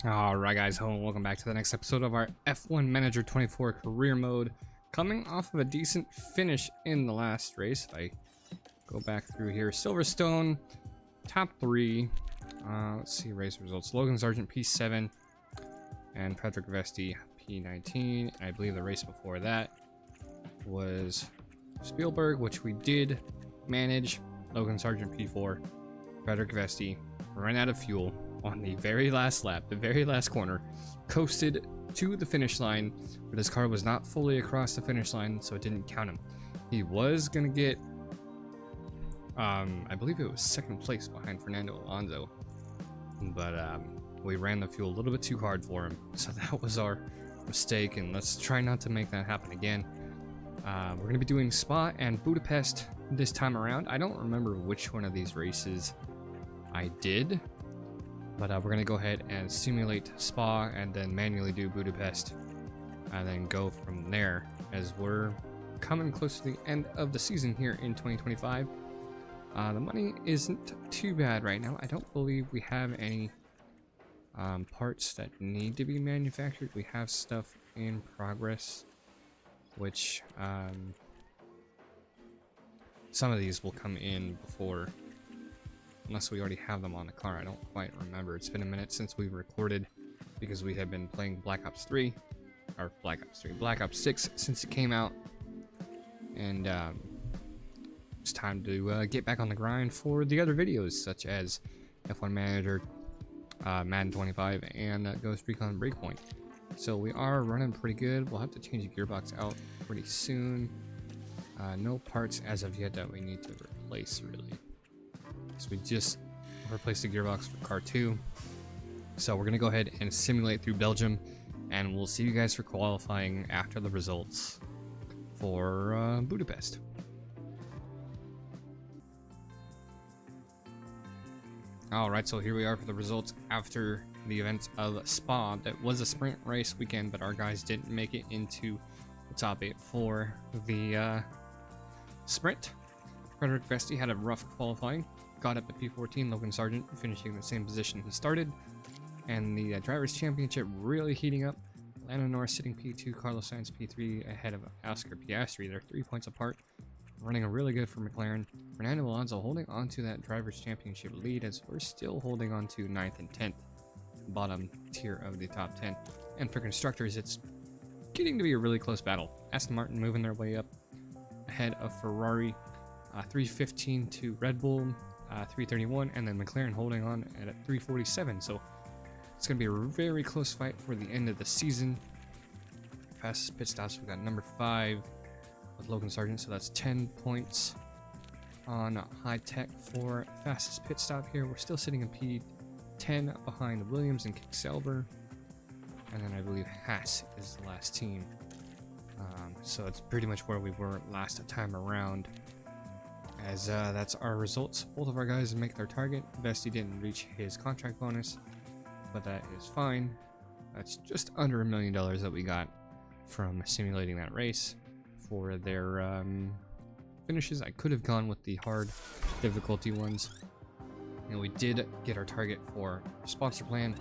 Alright guys, hello and welcome back to the next episode of our F1 Manager 24 career mode. Coming off of a decent finish in the last race. I go back through here. Silverstone, top 3. Let's see race results. Logan Sargent P7 and Patrick Vesti P19. And I believe the race before that was Spielberg, which we did manage. Logan Sargent P4, Patrick Vesti ran out of fuel on the very last lap, the very last corner, coasted to the finish line, but his car was not fully across the finish line, so it didn't count him. He was gonna get, I believe it was second place behind Fernando Alonso, but we ran the fuel a little bit too hard for him, so that was our mistake, and let's try not to make that happen again. We're gonna be doing Spa and Budapest this time around. I don't remember which one of these races I did, but we're gonna go ahead and simulate Spa and then manually do Budapest and then go from there, as we're coming close to the end of the season here in 2025. The money isn't too bad right now. I don't believe we have any parts that need to be manufactured. We have stuff in progress, which some of these will come in before, unless we already have them on the car. I don't quite remember. It's been a minute since we recorded because we have been playing Black Ops 6 since it came out, and it's time to get back on the grind for the other videos, such as F1 Manager, Madden 25, and Ghost Recon Breakpoint. So we are running pretty good. We'll have to change the gearbox out pretty soon. No parts as of yet that we need to replace, really. So we just replaced the gearbox for car 2. So we're gonna go ahead and simulate through Belgium, and we'll see you guys for qualifying after the results for Budapest. Alright, so here we are for the results after the events of Spa. That was a sprint race weekend, but our guys didn't make it into the top 8 for the sprint. Patrick Vesti had a rough qualifying, got up at P14. Logan Sargent finishing in the same position he started, and the Drivers' Championship really heating up. Lando Norris sitting P2, Carlos Sainz P3 ahead of Oscar Piastri. They're 3 points apart, running a really good for McLaren. Fernando Alonso holding on to that Drivers' Championship lead, as we're still holding on to 9th and 10th, bottom tier of the top 10. And for constructors, it's getting to be a really close battle. Aston Martin moving their way up ahead of Ferrari, 315 to Red Bull, 331, and then McLaren holding on at 347. So it's going to be a very close fight for the end of the season. Fastest pit stops, we got number 5 with Logan Sargent, so that's 10 points on high tech for fastest pit stop here. We're still sitting in P10 behind Williams and Kick-Selber, and then I believe Haas is the last team. So it's pretty much where we were last time around, as that's our results. Both of our guys make their target. Vesti didn't reach his contract bonus, but that is fine. That's just under $1 million that we got from simulating that race. For their finishes, I could have gone with the hard difficulty ones, and we did get our target for sponsor plan,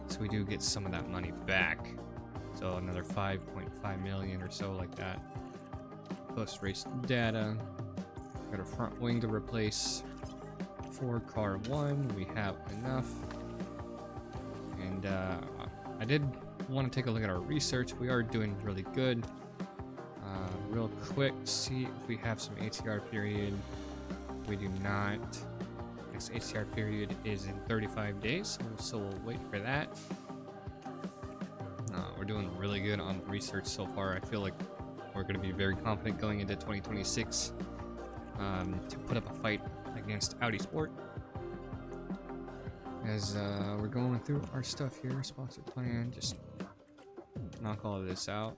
so we do get some of that money back. So another 5.5 million or so, like that. Post race data. Got a front wing to replace for car 1. We have enough. And I did want to take a look at our research. We are doing really good. Real quick, see if we have some ATR period. We do not. Next ATR period is in 35 days, so we'll wait for that. We're doing really good on research so far. I feel like we're going to be very confident going into 2026 to put up a fight against Audi Sport. As we're going through our stuff here, sponsor plan, just knock all of this out,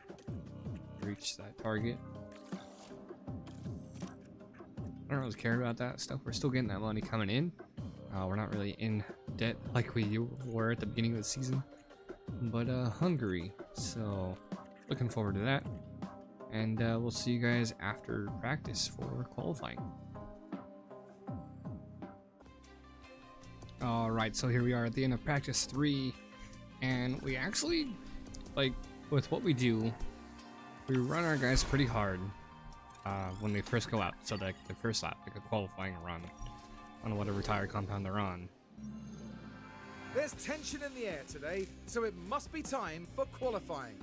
reach that target. I don't really care about that stuff. We're still getting that money coming in. We're not really in debt like we were at the beginning of the season, but Hungary, so looking forward to that. And we'll see you guys after practice for qualifying. Alright, so here we are at the end of practice 3. And we actually, like, with what we do, we run our guys pretty hard when they first go out. So that the first lap, like a qualifying run on whatever tire compound they're on. There's tension in the air today, so it must be time for qualifying.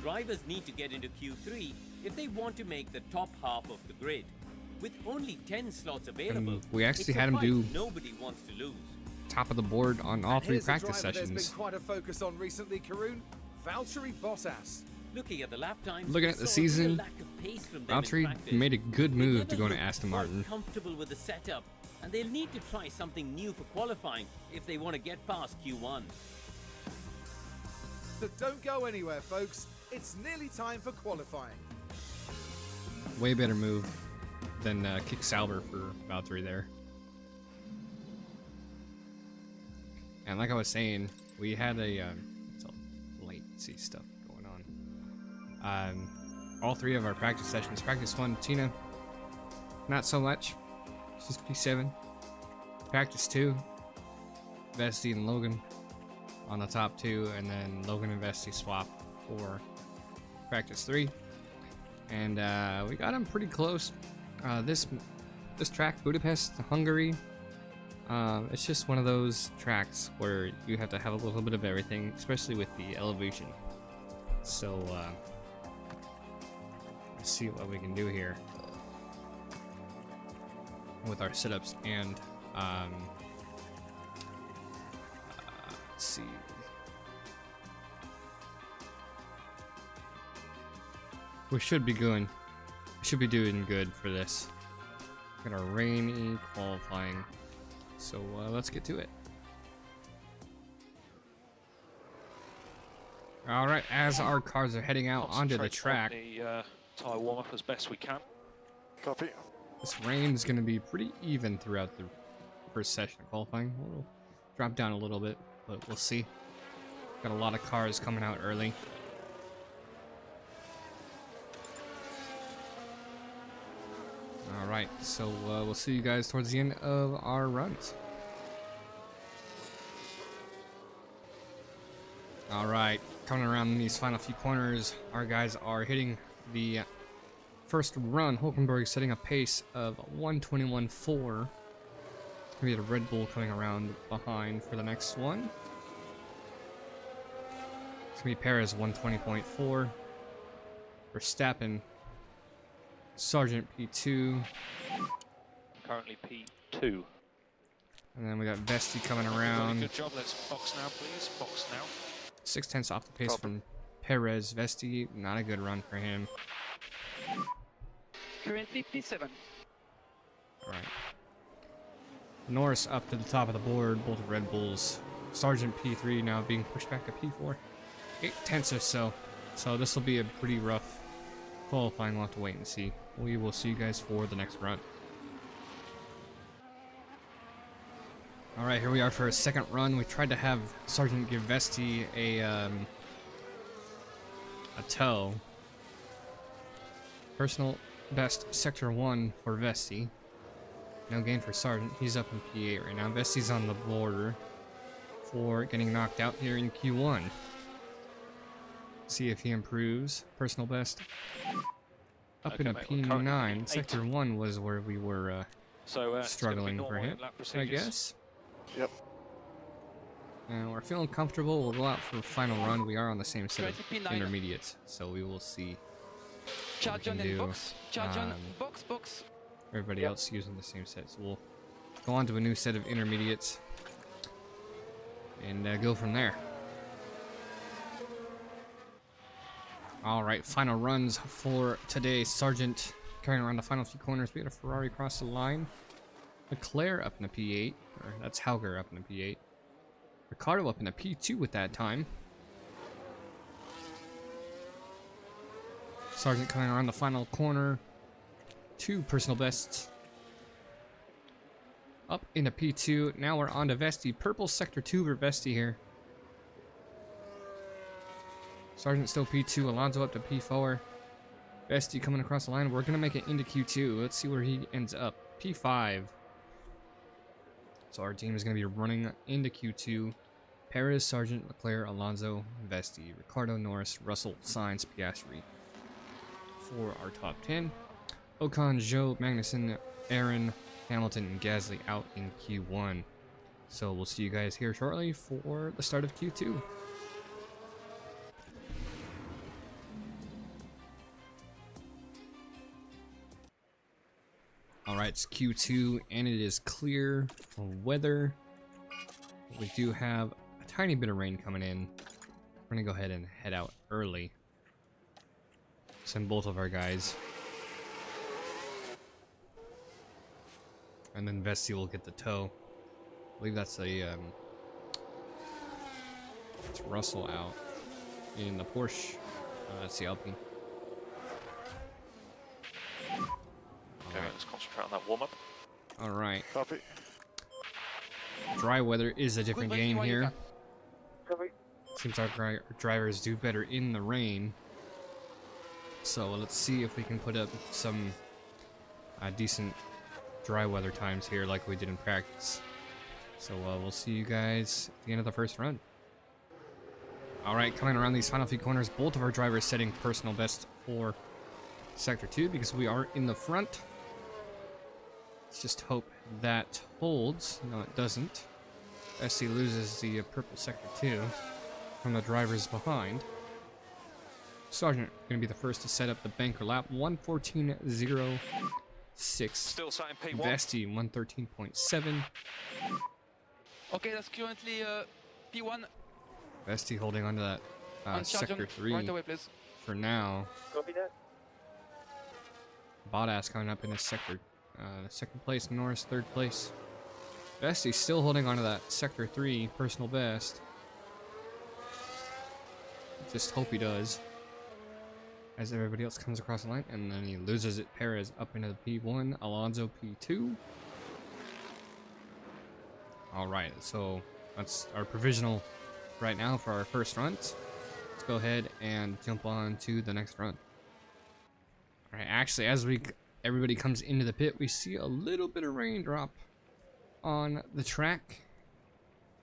Drivers need to get into Q3 if they want to make the top half of the grid. With only 10 slots available, And we actually it's a had him fight do nobody wants to lose. top of the board on all And 3 here's a practice driver sessions. There's been quite a focus on recently, Karun. Valtteri Bottas. Looking at the lap times, Looking we at the saw a real season, lack of pace from them in Valtteri practice. made a good They move never to go to looked Aston quite Martin. comfortable with the setup, and they'll need to try something new for qualifying if they want to get past Q1. So don't go anywhere, folks. It's nearly time for qualifying. Way better move than kick Sauber for Valtteri there. And like I was saying, we had some latency stuff going on. All 3 of our practice sessions. Practice 1, Tina, not so much. She's P7. Practice 2, Vesti and Logan on the top 2, and then Logan and Vesti swap for practice 3. And we got them pretty close. This track, Budapest, Hungary, it's just one of those tracks where you have to have a little bit of everything, especially with the elevation. So let's see what we can do here with our setups and let's see. We should be good. Should be doing good for this. Got our rainy qualifying, so let's get to it. All right, as our cars are heading out onto the track, the tire warm up as best we can. Copy. this rain is going to be pretty even throughout the first session of qualifying. We'll drop down a little bit, but we'll see. Got a lot of cars coming out early. Alright, so we'll see you guys towards the end of our runs. Alright, coming around these final few corners, our guys are hitting the first run. Hulkenberg setting a pace of 121.4. We had a Red Bull coming around behind for the next one. It's going to be Perez 120.4. Verstappen, Sergeant P2. Currently P2. And then we got Vesti coming around. Good job. Let's box now, please. Box now. 6/10 off the pace from Perez. Vesti, not a good run for him. Currently P7. Alright. Norris up to the top of the board, both Red Bulls. Sergeant P3 now being pushed back to P4. 8/10 or so. So this will be a pretty rough qualifying. We'll have to wait and see. We will see you guys for the next run. Alright, here we are for a second run. We tried to have Sergeant give Vesti a tow. Personal best sector 1 for Vesti. No gain for Sergeant. He's up in P8 right now. Vesti's on the border for getting knocked out here in Q1. See if he improves. Personal best up Okay, in a mate, we're P9. currently Sector 1 was where we were struggling for him, I guess. Yep. And we're feeling comfortable. We'll go out for final run. We are on the same set of 20P9. intermediates, so we will see Charge can on do, and box. Charge on. um, Box. everybody else using the same set. So we'll go on to a new set of intermediates and go from there. Alright, final runs for today. Sergeant carrying around the final few corners. We had a Ferrari across the line. Leclerc up in the P8. Or that's Hauger up in the P8. Ricardo up in the P2 at that time. Sergeant coming around the final corner. 2 personal bests. Up into P2. Now we're on to Vesti. Purple sector 2 for Vesti here. Sergeant still P2. Alonso up to P4. Vesti coming across the line. We're going to make it into Q2. Let's see where he ends up. P5. So our team is going to be running into Q2. Perez, Sargent, Leclerc, Alonso, Vesti, Ricardo, Norris, Russell, Sainz, Piastri. For our top 10, Ocon, Zhou, Magnussen, Aaron, Hamilton, and Gasly out in Q1. So we'll see you guys here shortly for the start of Q2. Alright, it's Q2 and it is clear weather. We do have a tiny bit of rain coming in. We're gonna go ahead and head out early. Send both of our guys. And then Vesti will get the tow. I believe that's a it's Russell out in the Porsche. That's the Alpine. Okay, let's concentrate on that warm-up. All right. Copy. Dry weather is a different Good game braking while you here. can. Copy. Seems our drivers do better in the rain. So let's see if we can put up some decent dry weather times here like we did in practice. So we'll see you guys at the end of the first run. Alright, coming around these final few corners, both of our drivers setting personal best for Sector 2 because we are in the front. Let's just hope that holds. No, it doesn't. SC loses the purple Sector 2 from the drivers behind. Sargent going to be the first to set up the banker lap. 1:14.06. Still sat in P1. Vesti 1:13.7. Okay, that's currently P1 Vesti holding on to that on Sector Sergeant. 3 Right away, please. for now. Copy that. Bottas coming up in the sector. Second place, Norris third place. Vesti still holding on to that Sector 3 personal best. Just hope he does. As everybody else comes across the line, and then he loses it. Perez up into the P1, Alonso P2. Alright, so that's our provisional right now for our first runs. Let's go ahead and jump on to the next run. Alright, actually, as everybody comes into the pit, we see a little bit of raindrop on the track.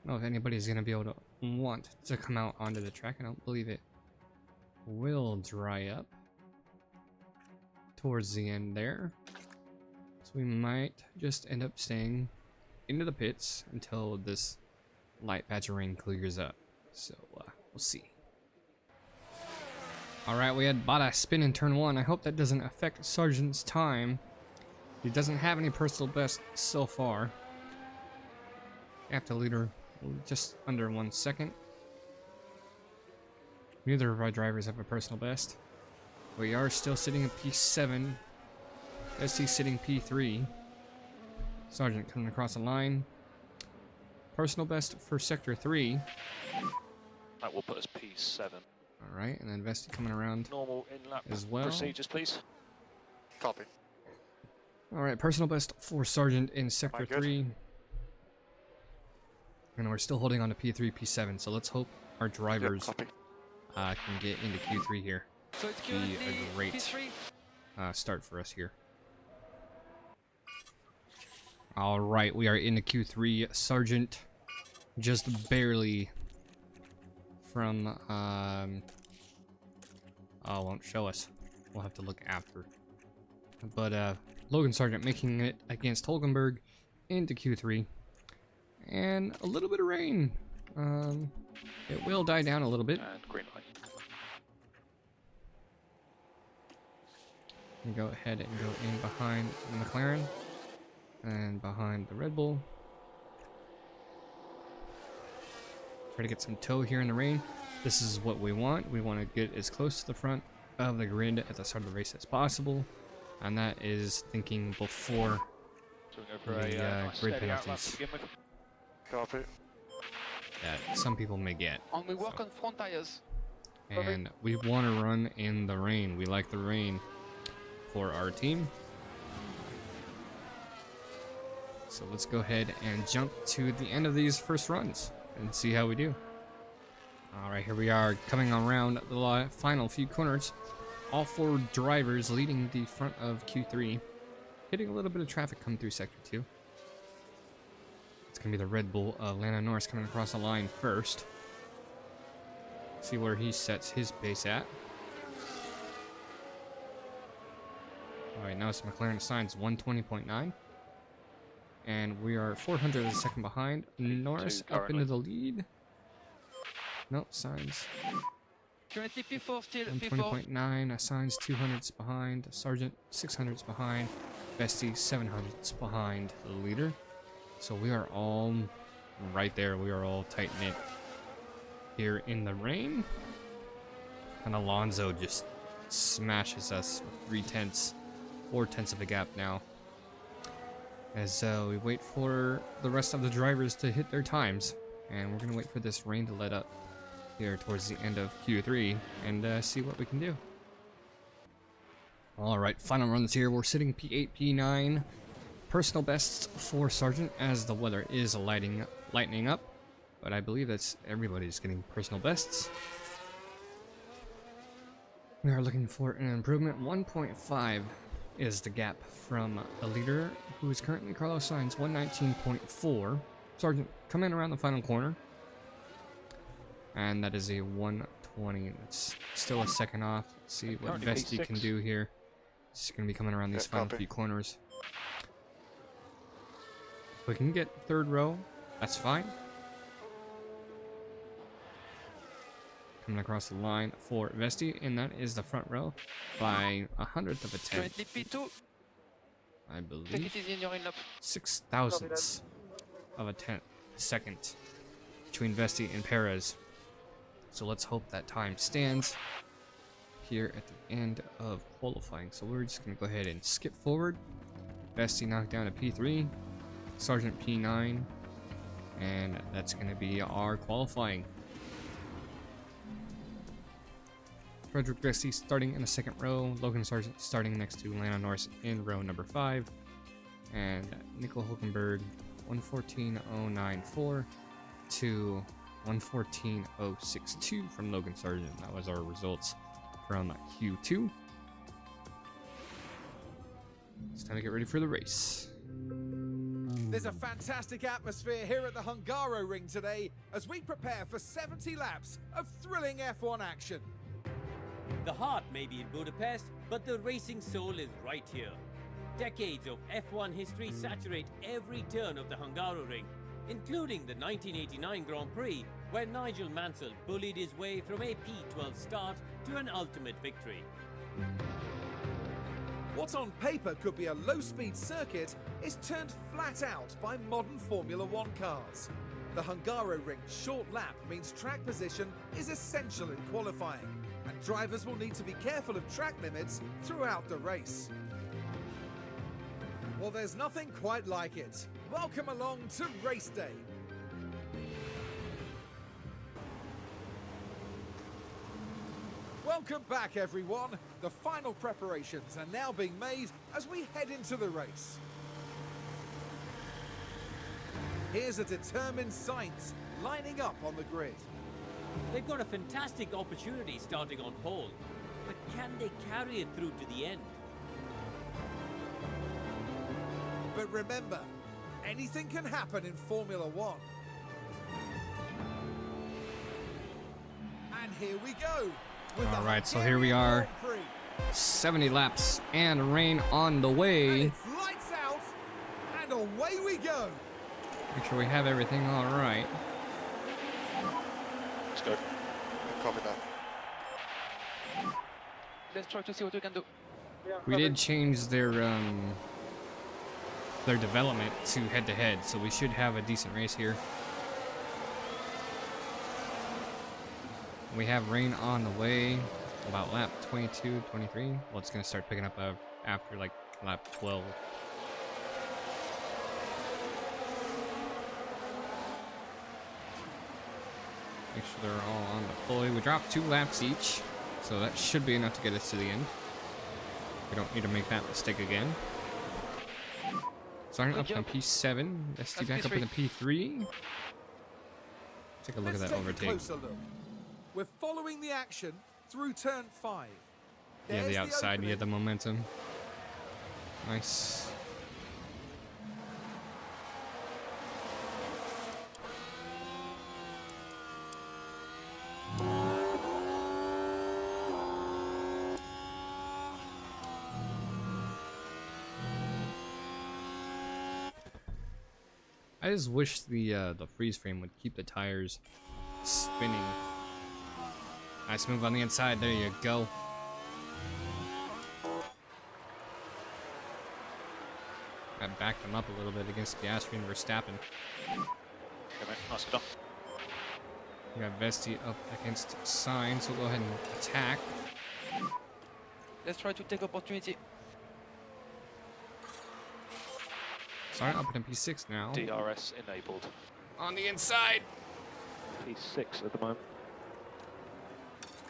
I don't know if anybody's going to be able to want to come out onto the track. I don't believe it will dry up towards the end there. So we might just end up staying into the pits until this light patch of rain clears up. So we'll see. Alright, we had Bottas spin in turn 1. I hope that doesn't affect Sargent's time. He doesn't have any personal best so far. After leader just under 1 second. Neither of our drivers have a personal best. We are still sitting in P7. SC sitting P3. Sargent coming across the line. Personal best for Sector 3. That will put us P7. Alright, and then Vesti coming around Normal in-lap as well. procedures, please. Copy. Alright, personal best for Sargent in Sector Good. 3. And we're still holding on to P3, P7, so let's hope our drivers Copy. can get into Q3 here. So it's Be currently a great P3. start for us here. Alright, we are into Q3. Sargent just barely from oh, it won't show us. We'll have to look after. But Logan Sargent making it against Hulkenberg into Q3. And a little bit of rain. It will die down a little bit. And green light. And go ahead and go in behind the McLaren and behind the Red Bull. Try to get some tow here in the rain. This is what we want. We want to get as close to the front of the grid at the start of the race as possible, and that is thinking before So we go for the nice grid steady outlap penalties to begin with. Copy. that some people may get. And we work on front tires. And we want to run in the rain. We like the rain for our team. So let's go ahead and jump to the end of these first runs and see how we do. Alright, here we are coming around the final few corners. All 4 drivers leading the front of Q3. Hitting a little bit of traffic come through Sector 2. It's going to be the Red Bull of Lando Norris coming across the line first. See where he sets his pace at. Alright, now it's McLaren Sainz 120.9. And we are 400 of a second behind. Norris up into the lead. Nope, Sainz. Currently P4 still, P4. 120.9, Sainz 200s behind. Sargent 600s behind. Bestie 700s behind the leader. So we are all right there. We are all tight knit here in the rain. And Alonso just smashes us with 4/10 of a gap now. As we wait for the rest of the drivers to hit their times. And we're going to wait for this rain to let up here towards the end of Q3 and see what we can do. Alright, final runs here. We're sitting P8, P9. Personal bests for Sargent as the weather is lightening up. But I believe that's everybody's getting personal bests. We are looking for an improvement. 1.5 is the gap from the leader, who is currently Carlos Sainz, 119.4. Sargent coming around the final corner. And that is a 120. That's still a second off. Let's see what Vesti can do here. He's going to be coming around these final few corners. If we can get third row, that's fine. Coming across the line for Vesti, and that is the front row by 100th of a tenth. Currently P2. I Take believe it easy in your in-lap. 6,000ths of a second between Vesti and Perez. So let's hope that time stands here at the end of qualifying. So we're just going to go ahead and skip forward. Vesti knocked down to P3, Sargent P9, and that's going to be our qualifying. Frederick Vesti starting in the second row, Logan Sargent starting next to Lando Norris in row number 5, and Nico Hulkenberg 114.094 to 114.062 from Logan Sargent. That was our results from Q2. It's time to get ready for the race. There's a fantastic atmosphere here at the Hungaro ring today as we prepare for 70 laps of thrilling F1 action. The heart may be in Budapest, but the racing soul is right here. Decades of F1 history saturate every turn of the Hungaro ring, including the 1989 Grand Prix, where Nigel Mansell bullied his way from a P12 start to an ultimate victory. What on paper could be a low-speed circuit is turned flat out by modern Formula One cars. The Hungaro ring's short lap means track position is essential in qualifying, and drivers will need to be careful of track limits throughout the race. Well, there's nothing quite like it. Welcome along to race day. Welcome back, everyone. The final preparations are now being made as we head into the race. Here's a determined Sainz lining up on the grid. They've got a fantastic opportunity starting on pole, but can they carry it through to the end? But remember, anything can happen in Formula One. And here we go. All right, so here we are. 70 laps and rain on the way. And it's lights out, and away we go. Make sure we have everything all right. Let's go. Copy that. Let's try to see what we can do. We did change their development to head-to-head, so we should have a decent race here. We have rain on the way, about lap 22, 23. Well, it's going to start picking up after like lap 12. Make sure they're all on deploy. We dropped 2 laps each, so that should be enough to get us to the end. We don't need to make that mistake again. Starting up on P7, ST back up in the P3. Take a look at that overtake. Closer look. We're following the action through turn 5. Yeah, There's the outside, you opening. get the momentum. Nice. I just wish the freeze frame would keep the tires spinning. Nice move on the inside. There you go. I backed him up a little bit against Piastri and Verstappen. Okay, mate. Nice done. We got Vesti up against Sainz, so we'll go ahead and attack. Let's try to take opportunity. Sargent up in P6 now. DRS enabled. On the inside. P6 at the moment.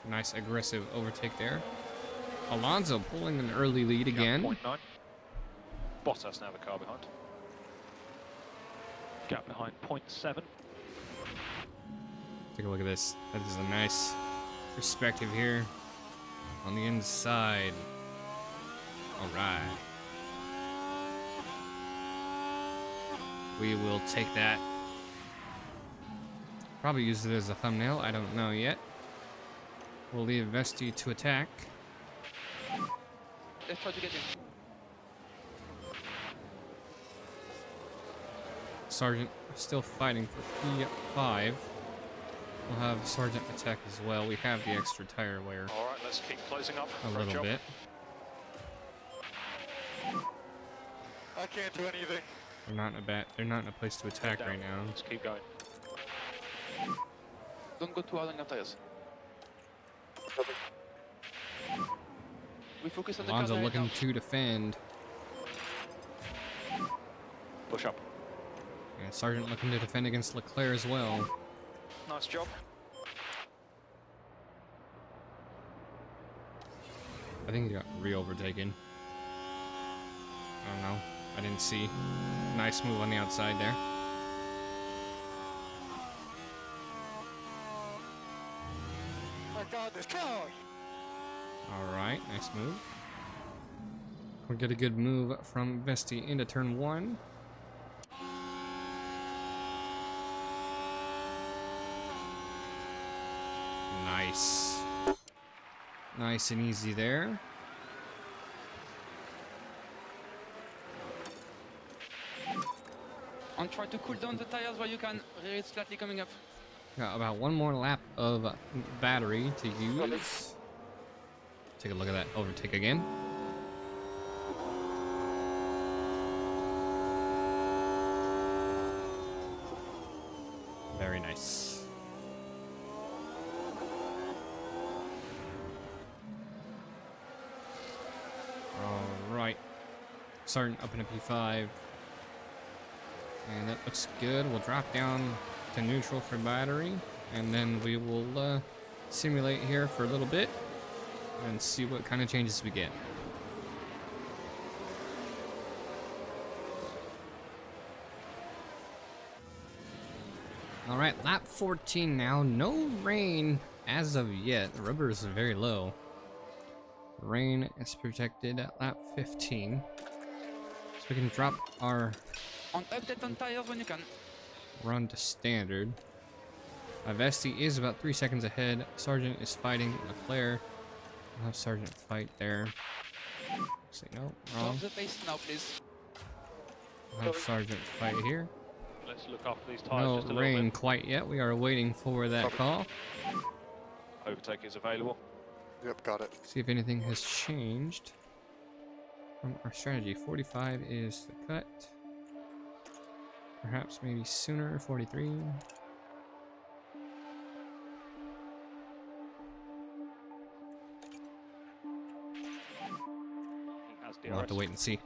Nice aggressive overtake there. Alonso pulling an early lead again. Gap 0.9. Bottas now the car behind. Gap behind 0.7. Take a look at this. That is a nice perspective here on the inside. All right. We will take that. Probably use it as a thumbnail. I don't know yet. We'll leave Vesti to attack. Let's try to get him. Sargent still fighting for P5. We'll have Sargent attack as well. We have the extra tire wear All right, let's keep closing up. a Great little job. bit. I can't do anything. They're not in a place to attack right now. Let's keep going. Don't go too hard on your tires. We focus on the Alonso car right looking now. to defend. Push up. And Sargent looking to defend against Leclerc as well. Nice job. I think he got re-overtaken. I don't know. I didn't see. Nice move on the outside there. My God, this car! Alright, nice move. We'll get a good move from Vesti into turn 1. Nice. Nice and easy there. And try to cool down the tires while you can. It's slightly coming up. Got about one more lap of battery to use. Take a look at that overtake again. Very nice. Alright. Starting up in a P5. And that looks good. We'll drop down to neutral for battery. And then we will simulate here for a little bit. And see what kind of changes we get. Alright, lap 14 now. No rain as of yet. The rubber is very low. Rain is projected at lap 15. So we can drop our And update on tires when you can. run to standard. Vesti is about 3 seconds ahead. Sargent is fighting Leclerc. We'll have Sargent fight there. Say no, wrong. Drop the pace now, please. We'll have Sargent fight here. Let's look after these tyres No just a little rain bit. quite yet. We are waiting for that call. Overtake is available. Yep, got it. See if anything has changed from our strategy. 45 is the cut. Perhaps maybe sooner. 43. He has We'll have to DRS. wait and see.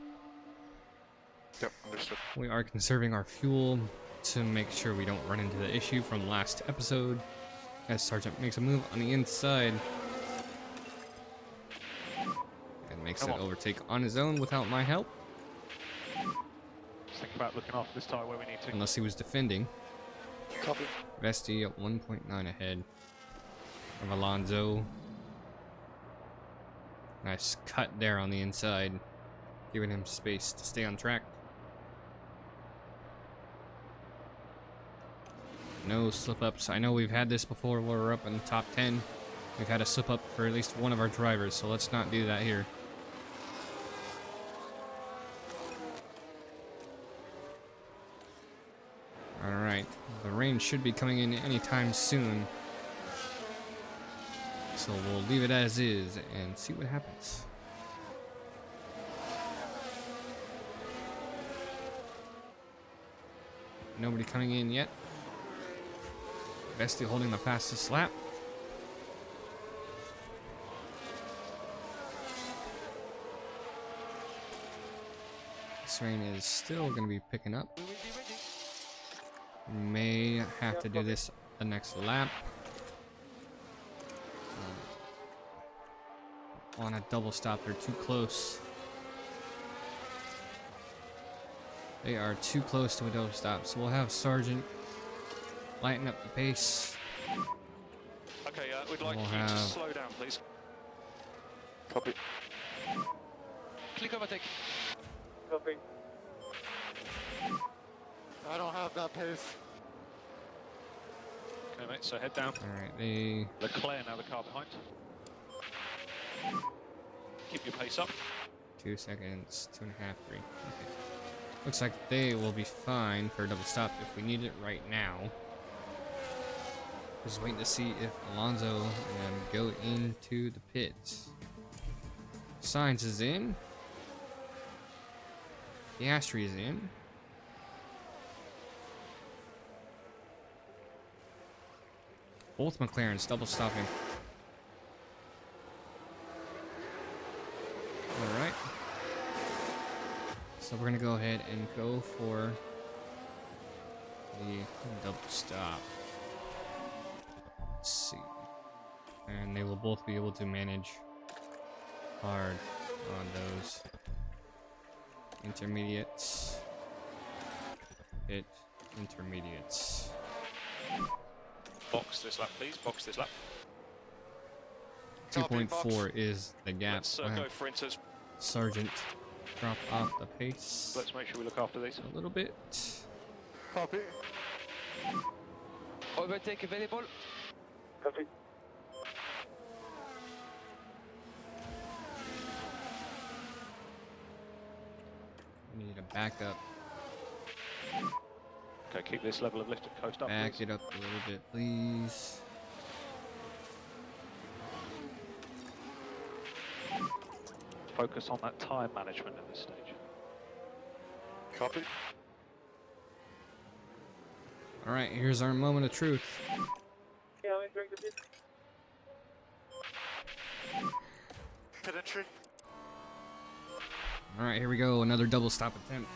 Yep, understood. We are conserving our fuel to make sure we don't run into the issue from last episode. As Sargent makes a move on the inside. And makes Come that on. overtake on his own without my help. Just think about looking after this tyre where we need to. Unless he was defending. Copy. Vesti at 1.9 ahead of Alonso. Nice cut there on the inside. Giving him space to stay on track. No slip-ups. I know we've had this before where we're up in the top 10. We've had a slip-up for at least one of our drivers, so let's not do that here. Alright, the rain should be coming in anytime soon. So we'll leave it as is and see what happens. Nobody coming in yet. Bestie holding the fastest lap. This rain is still going to be picking up. May have to do this the next lap. On a double stop, they're too close. They are too close to a double stop, so we'll have Sergeant lighten up the pace. Okay, we'd like We'll you to have- slow down, please. Copy. Click overtake. Copy. I don't have that pace. Okay, mate, so head down. Alright, they... Leclerc now the car behind. Keep your pace up. 2 seconds, 2.5, 3. Okay. Looks like they will be fine for a double stop if we need it right now. Just waiting to see if Alonso go into the pits. Sainz is in. Piastri is in. Both McLarens double stopping. Alright. So we're gonna go ahead and go for the double stop. Let's see. And they will both be able to manage hard on those intermediates. Hit intermediates. Box this lap, please. Box this lap. 2.4 is the gap. Let's We'll go have for inters. Sergeant drop off the pace Let's make sure we look after these. a little bit. Copy. Overtake available. Copy. We need a backup. Okay, keep this level of lift and coast up, Back please. it up a little bit, please. Focus on that time management at this stage. Copy. Alright, here's our moment of truth. Pit entry. Alright, here we go. Another double stop attempt.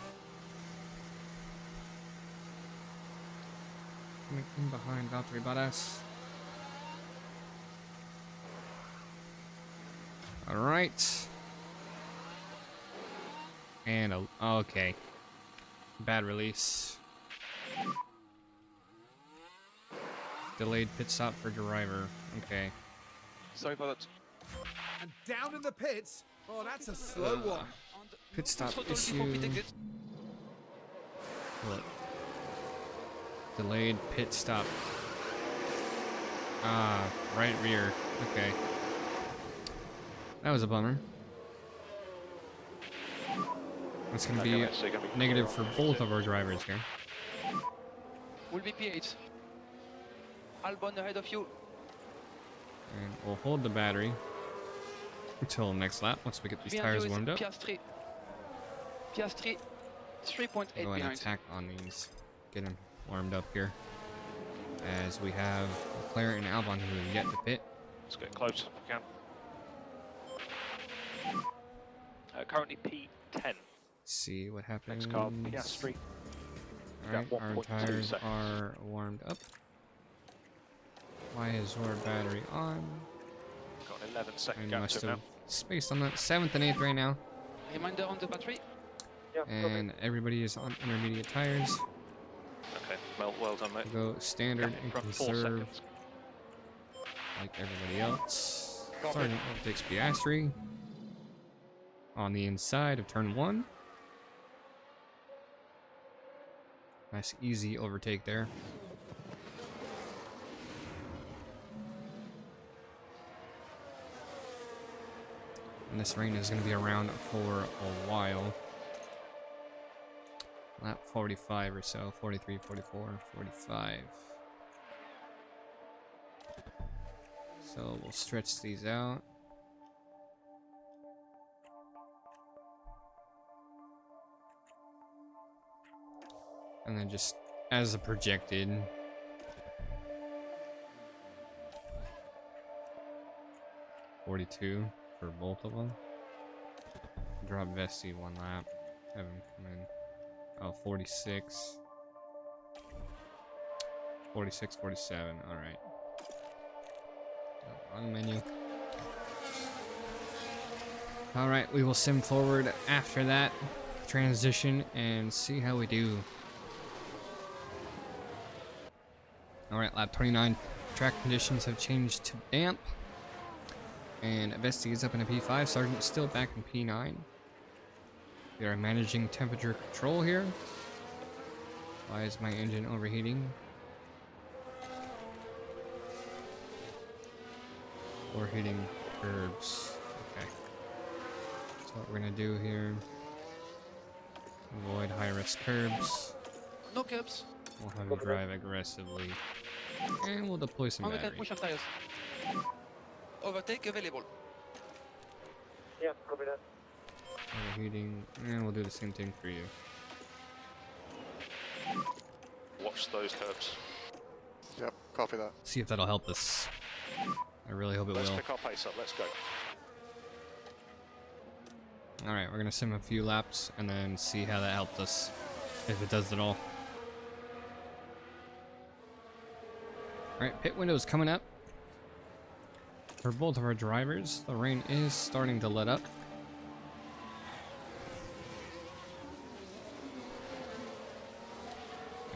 Coming in behind Valtteri Bottas. Alright. And okay. Bad release. Delayed pit stop for driver. Okay. Sorry for that. And down in the pits. Oh, that's a slow one. Pit stop Totally issue. before pitting it. What? Delayed pit stop. Ah, right rear. Okay. That was a bummer. That's gonna be Okay, so you're gonna be negative clear for on both this. of our drivers here. Will be P8. Albon ahead of you. And we'll hold the battery until next lap once we get these Behind tires you is warmed up. Piastri. Piastri, 3.8 Go ahead and behind. attack on these. Get them warmed up here. As we have Leclerc and Albon who are yet to pit. Let's get close if we can. Currently P10. Let's see what happens. Next car, Piastri. Alright, Got our 1.2 tires seconds. are warmed up. Why is our battery on? Got an 11-second I gap must to him have now. spaced on the 7th and 8th right now. Reminder on the battery. And everybody is on intermediate tires. Okay, well done, mate. Go standard Gap in and front, 4 conserve seconds. like everybody else. Copy. Sergeant takes Piastri on the inside of turn 1. Nice easy overtake there. And this rain is going to be around for a while. lap 45 or so, 43, 44, 45. So we'll stretch these out. And then just as a projected. $42 for both of them. Drop Vesti 1 lap. Have him come in. Oh, 46. 46, 47. Alright. Wrong menu. Alright, we will sim forward after that transition and see how we do. Alright, lap 29. Track conditions have changed to damp. And Vesti is up in a P5. Sergeant is still back in P9. We are managing temperature control here. Why is my engine overheating? Overheating curbs. Okay. So what we're gonna do here. Avoid high-risk curbs. No curbs. We'll have you drive aggressively. And we'll deploy some And we can battery. push our tires. Overtake available. Yeah, copy that. Overheating. And we'll do the same thing for you. Watch those curves. Yep, copy that. See if that'll help us. I really hope it Let's will. pick our pace up. Let's go. Alright, we're gonna sim a few laps and then see how that helps us. If it does at all. Alright, pit window's coming up. For both of our drivers, the rain is starting to let up.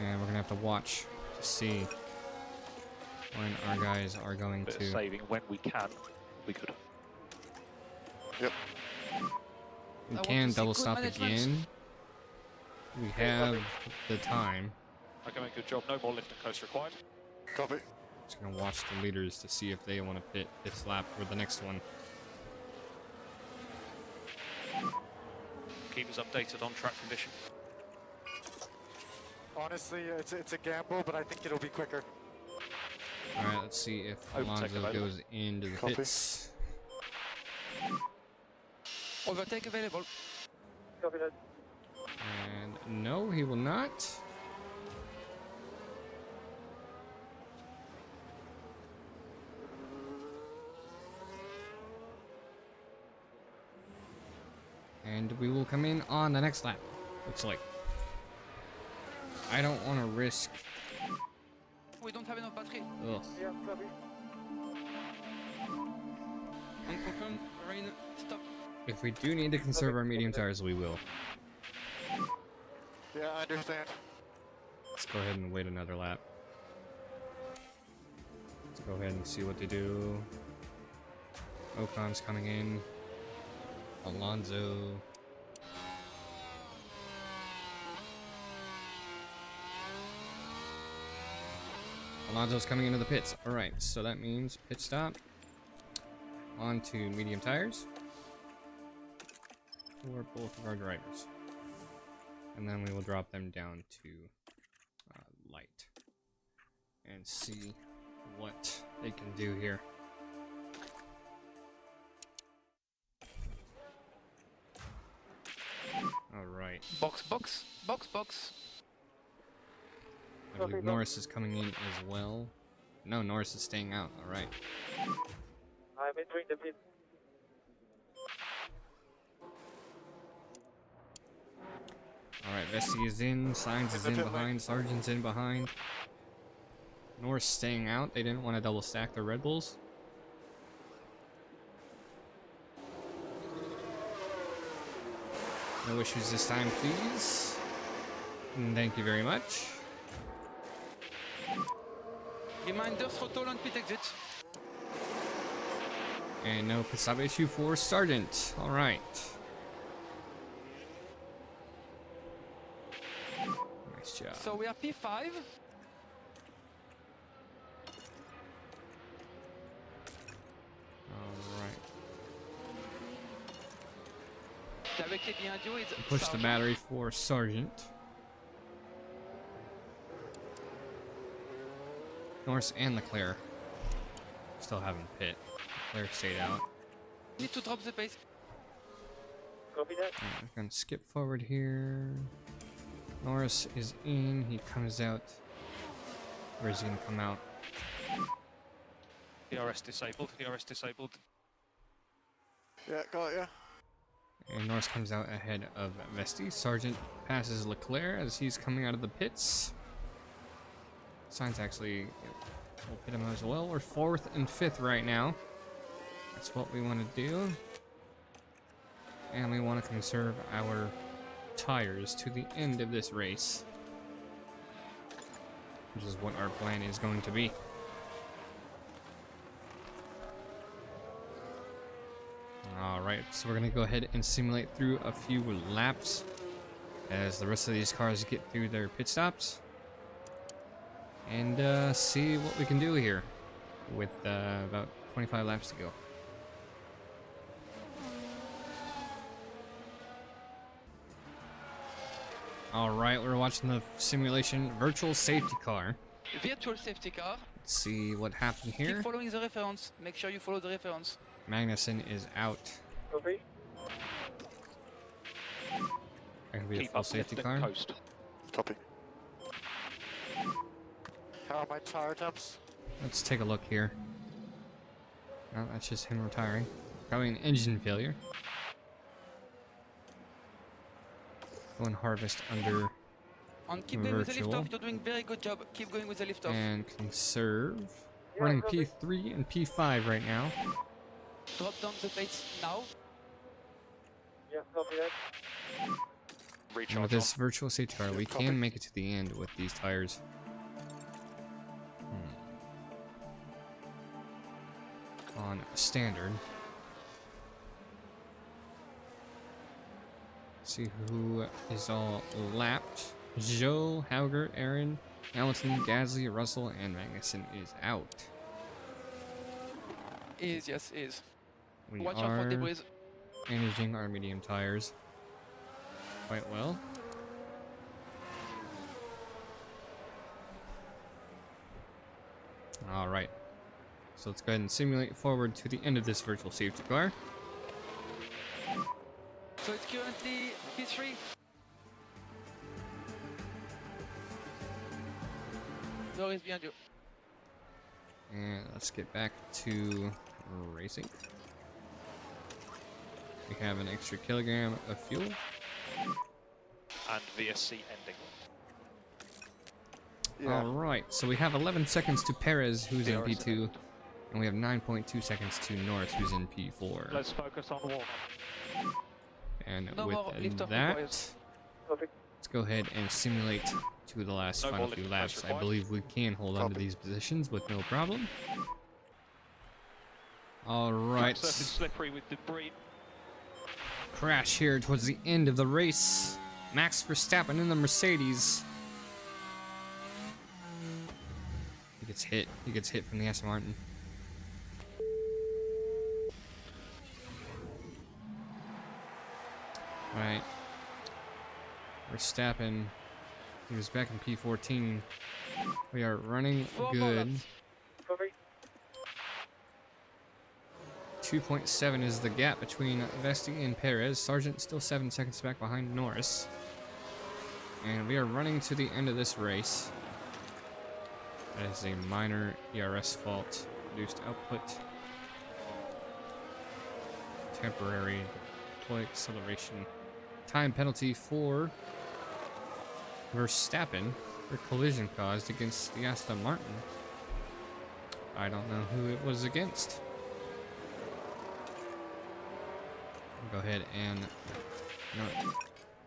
And we're gonna have to watch to see when our guys are going Bit of to. saving when we can. We could. Yep. We want can to see double good stop management. again. We have the time. Okay, mate, good job. No more lift and coast required. Copy. Just gonna watch the leaders to see if they want to pit this lap or the next one. Keep us updated on track condition. Honestly, it's a gamble, but I think it'll be quicker. Alright, let's see if Overtake Alonso available. goes into the Copy. pits. Overtake available. Copy that. And no, he will not. And we will come in on the next lap. Looks like. I don't want to risk. We don't have enough battery. Ugh. Yeah, copy. Unconfirmed. Rain. Stop. If we do need to conserve our medium tires, we will. Yeah, I understand. Let's go ahead and wait another lap. Let's go ahead and see what they do. Ocon's coming in. Alonso. Alonso's coming into the pits. Alright, so that means pit stop. On to medium tires. For both of our drivers. And then we will drop them down to light. And see what they can do here. Alright. Box, box, box, box. I believe Norris is coming in as well. No, Norris is staying out. Alright. I'm entering the pit. Alright, Vesti is in. Signs is in behind. Sargent's in behind. Norris staying out. They didn't want to double stack their Red Bulls. No issues this time, please. And thank you very much. Reminder, throttle and pit exit. And no pit stop issue for Sargent. Alright. Nice job. So we are P5. Alright. Directly behind you is Push the Sergeant. battery for Sargent. Norris and Leclerc still haven't pit. Leclerc stayed out. Need to drop the pace. Copy that. I'm gonna skip forward here. Norris is in. He comes out. Where is he gonna come out? DRS disabled. DRS disabled. Yeah, got ya. And Norris comes out ahead of Vesti. Sargent passes Leclerc as he's coming out of the pits. Sainz actually will pit him as well. We're 4th and 5th right now. That's what we want to do. And we want to conserve our tires to the end of this race, which is what our plan is going to be. Alright, so we're going to go ahead and simulate through a few laps as the rest of these cars get through their pit stops. And see what we can do here with about 25 laps to go. Alright, we're watching the simulation virtual safety car. Virtual safety car. Let's see what happened Keep here. following the reference. Make sure you follow the reference. Magnussen is out. Copy. That could be a Keep full up safety lift car. and coast. Copy. How are my tire temps? Let's take a look here. No, that's just him retiring. Probably an engine failure. Go and harvest under And keep going with the lift Virtual. off. You're doing very good job. Keep going with the lift off. and conserve. Yeah, Running copy. P3 and P5 right now. Drop down the plates now. Yeah, copy that. And Recharge with this virtual safety car, we Copy. can make it to the end with these tires. On standard. See who is all lapped. Joe, Hauger, Aaron, Hamilton, Gasly, Russell, and Magnussen is out. Is, yes, is. We Watch out are for debris. managing our medium tires quite well. All right. So let's go ahead and simulate forward to the end of this virtual safety car. So it's currently P3. Door is behind you. And let's get back to racing. We have an extra kilogram of fuel. and VSC ending. Yeah. All right, so we have 11 seconds to Perez, who's in DRS P2, ending. and we have 9.2 seconds to Norris, who's in P4. Let's focus on warm. And No more with lift off that, required. Perfect. let's go ahead and simulate to the last No final more few lift laps. press I required. believe we can hold on to Copy. these positions with no problem. All Track right, surface slippery with debris. crash here towards the end of the race. Max Verstappen in the Mercedes. He gets hit. He gets hit from the Aston Martin. Right. Verstappen. He was back in P14. We are running Four more good. laps. Copy. 2.7 is the gap between Vesti and Perez. Sargent still 7 seconds back behind Norris. And we are running to the end of this race. That is a minor ERS fault. Reduced output. Temporary deploy acceleration. Time penalty for Verstappen for collision caused against the Aston Martin. I don't know who it was against. Go ahead and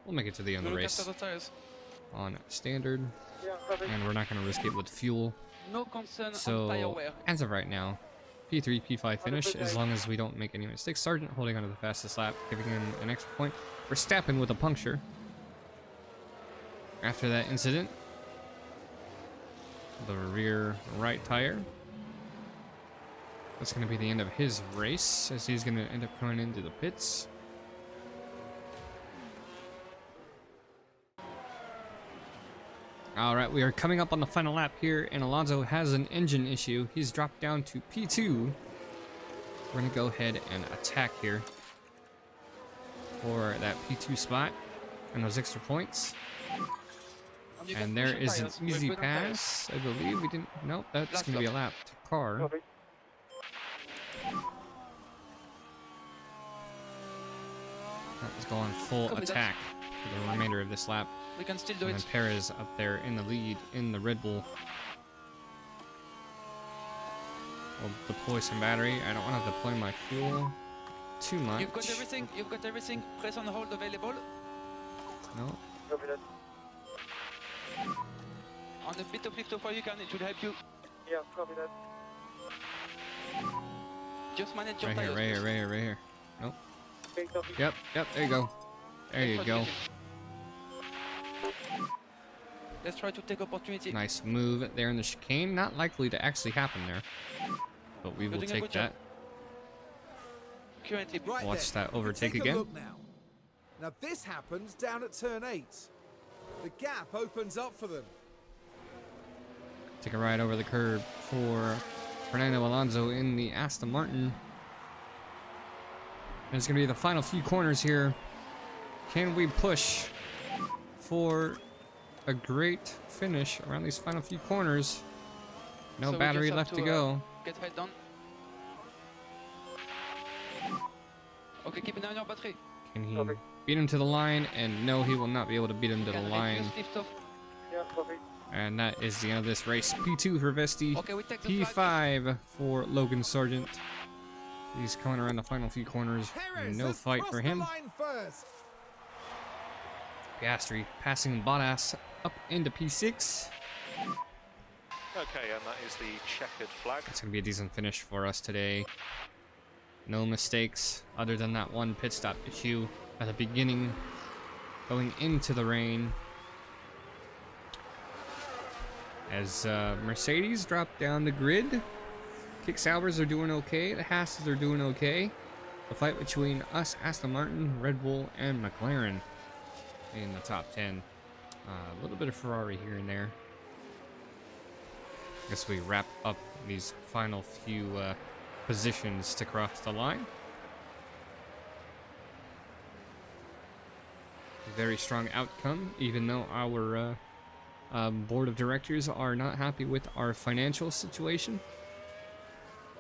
we'll make it to the end of the Look race after the tires. on standard, Yeah, copy. and we're not going to risk it with fuel. No concern on tire So wear. as of right now, P3, P5 finish as long as we don't make any mistakes. Sargent holding on to the fastest lap, giving him an extra point. Verstappen with a puncture after that incident. The rear right tire. That's going to be the end of his race, as he's going to end up coming into the pits. All right, we are coming up on the final lap here, and Alonso has an engine issue. He's dropped down to P2. We're gonna go ahead and attack here for that P2 spot and those extra points. You can And push there on is an tires. We're easy good on tires. pass, I believe. We didn't. Nope, that's Last gonna be a lap. lap to car. Copy. Let's go on full Copy that. attack for the remainder of this lap. We can still do And then it. Perez up there in the lead in the Red Bull. We'll deploy some battery. I don't want to deploy my fuel too much. You've got everything. You've got everything. Press on hold available. No. Copy that. On a bit of lift off you can. It should help you. Yeah, copy that. Just manage your Right here, tires. right here, please. right here, right here. Nope. Okay, copy. Yep, there you go. There you Let's try go. to get in. Let's try to take opportunity. Nice move there in the chicane. Not likely to actually happen there. But we will doing a take good job. that. Currently, Right Watch then, that overtake take again. A look now. Now this happens down at turn 8. The gap opens up for them. Take a ride over the curb for Fernando Alonso in the Aston Martin. And it's going to be the final few corners here. Can we push for a great finish around these final few corners? No So we battery just have left to to, go. get held on. Okay, keep an eye on your battery. Can he Copy. beat him to the line? And no, he will not be able to beat him to the Can line. reduce lift off. Yeah, copy. And that is the end of this race. P2 for Vesti. Okay, we take the flag. P5 for Logan Sargent. He's coming around the final few corners. Perez No has fight crossed for the him. line first. Piastri passing Bottas up into P6. Okay, and that is the checkered flag. It's going to be a decent finish for us today. No mistakes other than that one pit stop issue at the beginning going into the rain. As Mercedes drop down the grid. Kick Saubers are doing okay. The Hasses are doing okay. The fight between us, Aston Martin, Red Bull, and McLaren in the top 10. A little bit of Ferrari here and there. Guess we wrap up these final few positions to cross the line. A very strong outcome, even though our board of directors are not happy with our financial situation.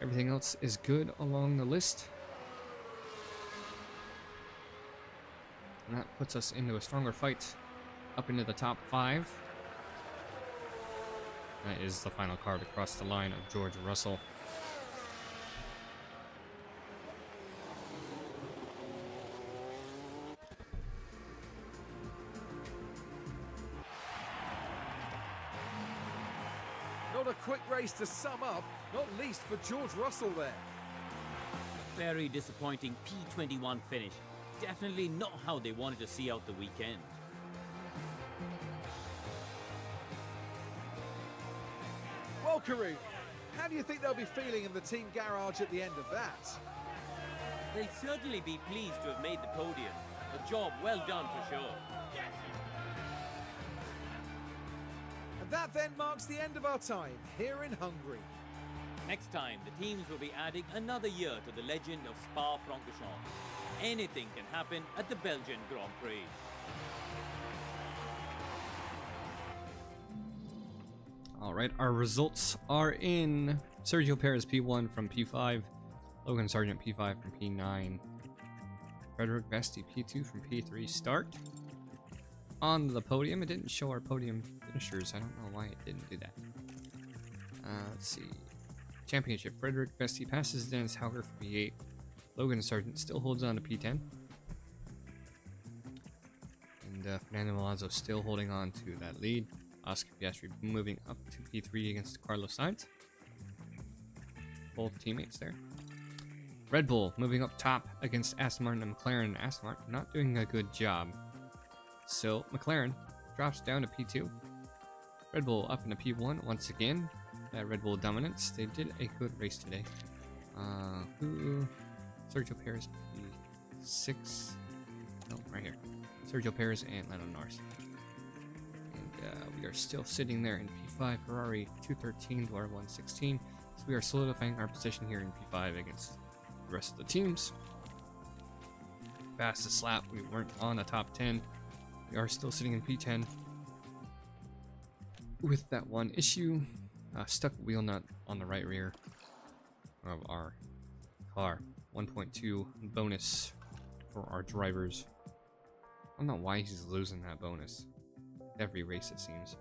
Everything else is good along the list. And that puts us into a stronger fight up into the top 5. That is the final car to cross the line of George Russell. Not a quick race to sum up, not least for George Russell there. Very disappointing P21 finish. Definitely not how they wanted to see out the weekend. Well, Karun, how do you think they'll be feeling in the team garage at the end of that? They'll certainly be pleased to have made the podium. A job well done for sure. And that then marks the end of our time here in Hungary. Next time, the teams will be adding another year to the legend of Spa-Francorchamps. Anything can happen at the Belgian Grand Prix. All right, our results are in. Sergio Perez P1 from P5, Logan Sargent P5 from P9, Frederick Vesti P2 from P3 start. On the podium, it didn't show our podium finishers. I don't know why it didn't do that. Let's see. Championship, Frederick Vesti passes Dennis Hauger for P8. Logan Sargent still holds on to P10. And Fernando Alonso still holding on to that lead. Oscar Piastri moving up to P3 against Carlos Sainz. Both teammates there. Red Bull moving up top against Aston Martin and McLaren. Aston Martin not doing a good job. So McLaren drops down to P2. Red Bull up into P1 once again. That Red Bull dominance. They did a good race today. Sergio Perez P6. No, right here. Sergio Perez and Lando Norris. And we are still sitting there in P5, Ferrari 213 to our 116. So we are solidifying our position here in P5 against the rest of the teams. Fastest lap, we weren't on the top 10. We are still sitting in P10 with that one issue. Stuck wheel nut on the right rear of our car. 1.2 bonus for our drivers. I don't know why he's losing that bonus. Every race, it seems.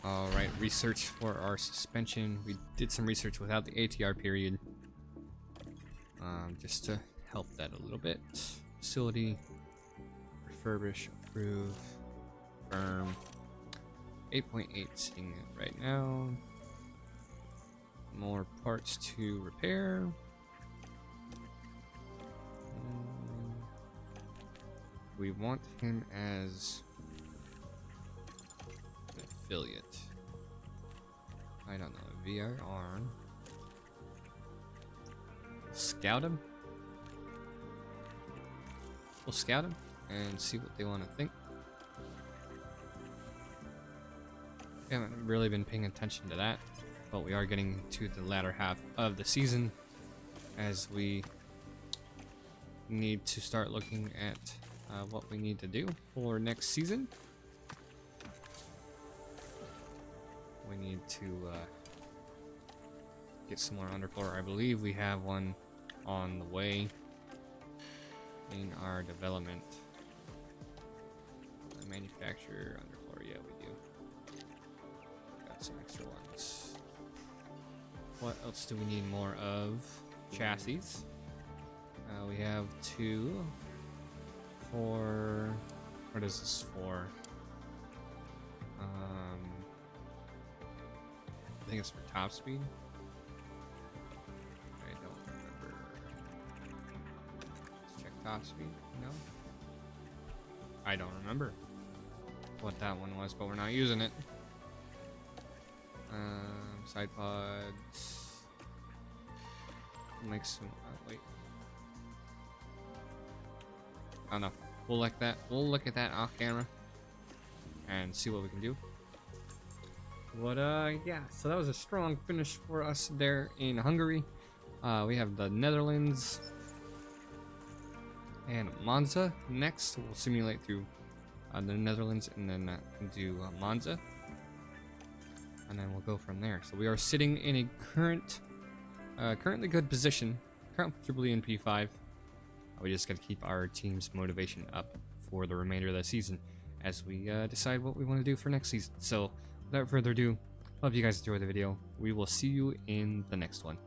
Alright, research for our suspension. We did some research without the ATR period. Just to help that a little bit. Facility, refurbish, approve, firm. 8.8 sitting at right now. More parts to repair. We want him as an affiliate. I don't know. VIR. Scout him. We'll scout him and see what they want to think. We haven't really been paying attention to that, but we are getting to the latter half of the season as we need to start looking at what we need to do for next season. We need to get some more underfloor. I believe we have one on the way in our development. Manufacturer underfloor, yeah, we do. Got some extra ones. What else do we need more of? Chassis. We have 2 for. What is this for? I think it's for top speed. I don't remember. Let's check top speed. No. I don't remember what that one was, but we're not using it. Side pods. Make some. Wait. Oh no. We'll look at that off camera and see what we can do. But yeah. So that was a strong finish for us there in Hungary. We have the Netherlands and Monza next. We'll simulate through the Netherlands and then do Monza. And then we'll go from there. So we are sitting in a currently good position, comfortably in P5. We just got to keep our team's motivation up for the remainder of the season as we decide what we want to do for next season. So without further ado, hope you guys enjoyed the video. We will see you in the next one.